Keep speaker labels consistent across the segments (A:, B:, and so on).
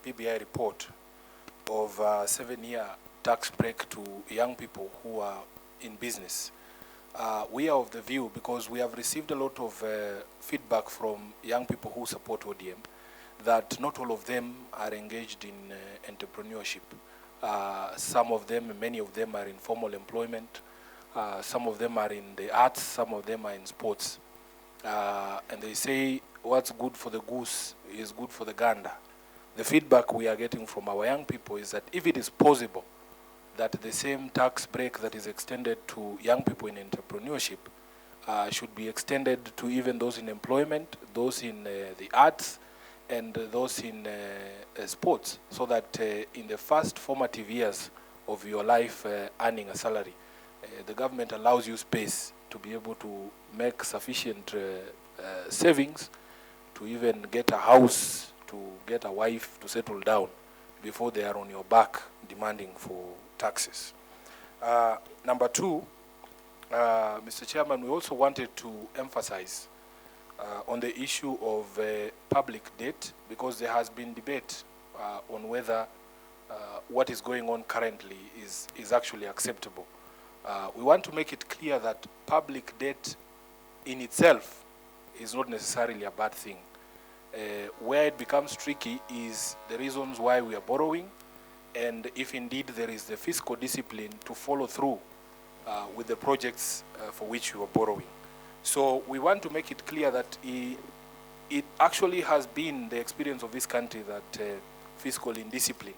A: PBI report of 7-year tax break to young people who are in business. We are of the view, because we have received a lot of feedback from young people who support ODM, that not all of them are engaged in entrepreneurship. Some of them, many of them are in formal employment. Some of them are in the arts, some of them are in sports. And they say what's good for the goose is good for the gander. The feedback we are getting from our young people is that if it is possible that the same tax break that is extended to young people in entrepreneurship should be extended to even those in employment, those in the arts, and those in sports, so that in the first formative years of your life earning a salary, the government allows you space to be able to make sufficient savings to even get a house, to get a wife, to settle down before they are on your back demanding for taxes. Number two, Mr. Chairman, we also wanted to emphasize on the issue of public debt, because there has been debate on whether what is going on currently is actually acceptable. We want to make it clear that public debt in itself is not necessarily a bad thing. Where it becomes tricky is the reasons why we are borrowing, and if indeed there is the fiscal discipline to follow through with the projects for which you are borrowing. So we want to make it clear that it actually has been the experience of this country that fiscal indiscipline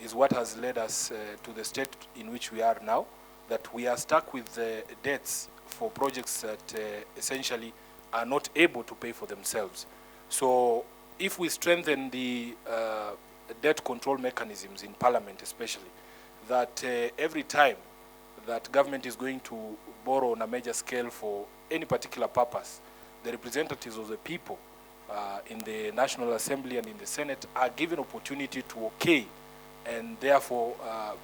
A: is what has led us to the state in which we are now, that we are stuck with debts for projects that essentially are not able to pay for themselves. So if we strengthen the debt control mechanisms in Parliament especially, that every time that government is going to borrow on a major scale for any particular purpose, the representatives of the people in the National Assembly and in the Senate are given opportunity to okay, and therefore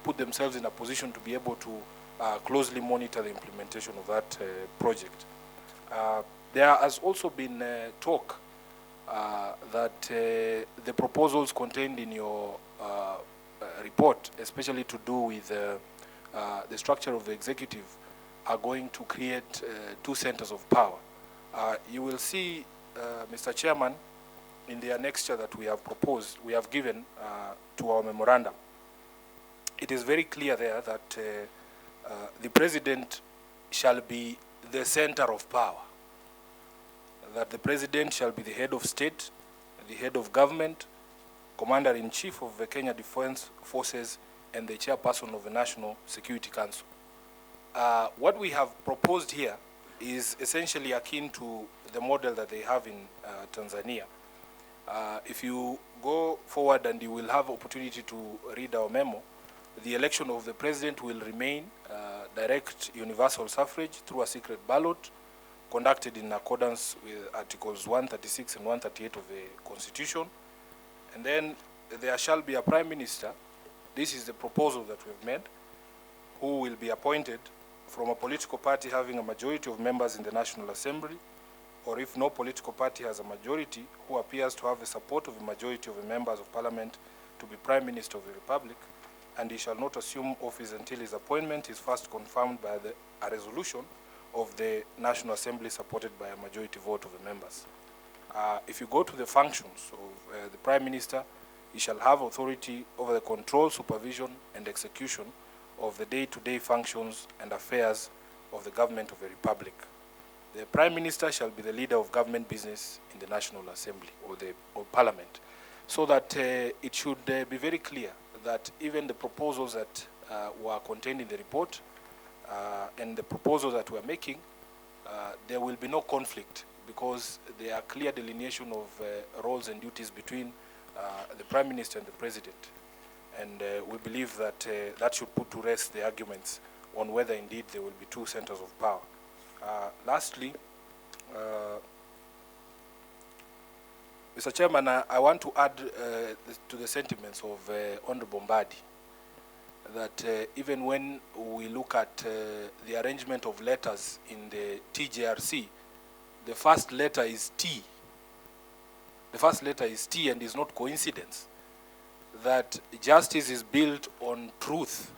A: put themselves in a position to be able to closely monitor the implementation of that project. There has also been talk that the proposals contained in your report, especially to do with the structure of the executive, are going to create two centers of power. You will see, Mr. Chairman, in the annexure that we have proposed, we have given to our memorandum, it is very clear there that the president shall be the center of power, that the president shall be the head of state, the head of government, commander-in-chief of the Kenya Defense Forces, and the chairperson of the National Security Council. What we have proposed here is essentially akin to the model that they have in Tanzania. If you go forward, and you will have opportunity to read our memo, the election of the president will remain direct universal suffrage through a secret ballot conducted in accordance with Articles 136 and 138 of the Constitution. And then there shall be a prime minister. This is the proposal that we've made, who will be appointed from a political party having a majority of members in the National Assembly, or if no political party has a majority, who appears to have the support of a majority of the members of Parliament to be Prime Minister of the Republic, and he shall not assume office until his appointment is first confirmed by a resolution of the National Assembly supported by a majority vote of the members. If you go to the functions of the Prime Minister, he shall have authority over the control, supervision, and execution of the day-to-day functions and affairs of the government of the Republic. The Prime Minister shall be the leader of government business in the National Assembly or Parliament, so that it should be very clear that even the proposals that were contained in the report and the proposals that we're making, there will be no conflict, because there are clear delineation of roles and duties between the Prime Minister and the President. And we believe that that should put to rest the arguments on whether indeed there will be two centers of power. Lastly, Mr. Chairman, I want to add to the sentiments of Honorable Mbadi, that even when we look at the arrangement of letters in the TJRC, the first letter is T. The first letter is T, and is not coincidence. that justice is built on truth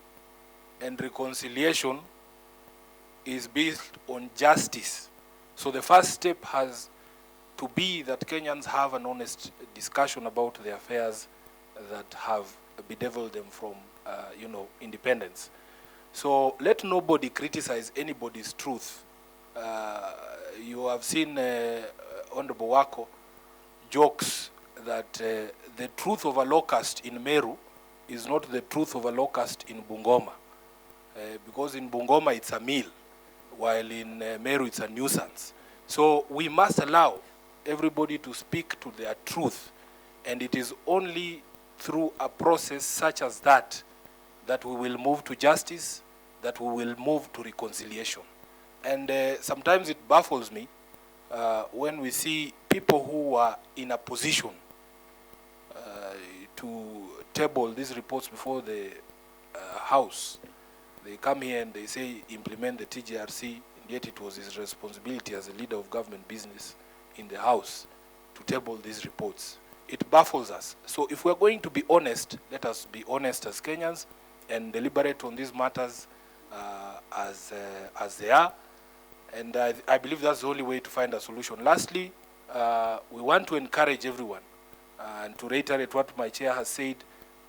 A: and reconciliation is built on justice. So the first step has to be that Kenyans have an honest discussion about the affairs that have bedeviled them from, independence. So let nobody criticize anybody's truth. You have seen Honorable Wako jokes that the truth of a locust in Meru is not the truth of a locust in Bungoma. Because in Bungoma it's a meal, while in Meru it's a nuisance. So we must allow everybody to speak to their truth, and it is only through a process such as that that we will move to justice, that we will move to reconciliation. And sometimes it baffles me when we see people who are in a position to table these reports before the House. They come here and they say implement the TJRC, and yet it was his responsibility as a leader of government business in the House to table these reports. It baffles us. So if we're going to be honest, let us be honest as Kenyans and deliberate on these matters as they are. And I believe that's the only way to find a solution. Lastly, we want to encourage everyone, and to reiterate what my chair has said,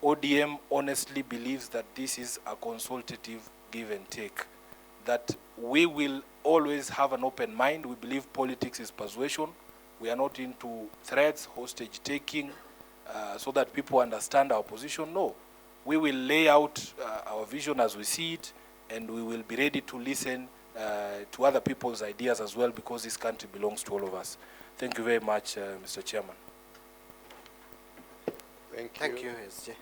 A: ODM honestly believes that this is a consultative give and take, that we will always have an open mind. We believe politics is persuasion. We are not into threats, hostage taking, so that people understand our position. No, we will lay out our vision as we see it, and we will be ready to listen to other people's ideas as well, because this country belongs to all of us. Thank you very much, Mr. Chairman.
B: Thank you, SJ.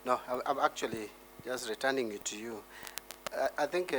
B: No, I'm actually just returning it to you. I think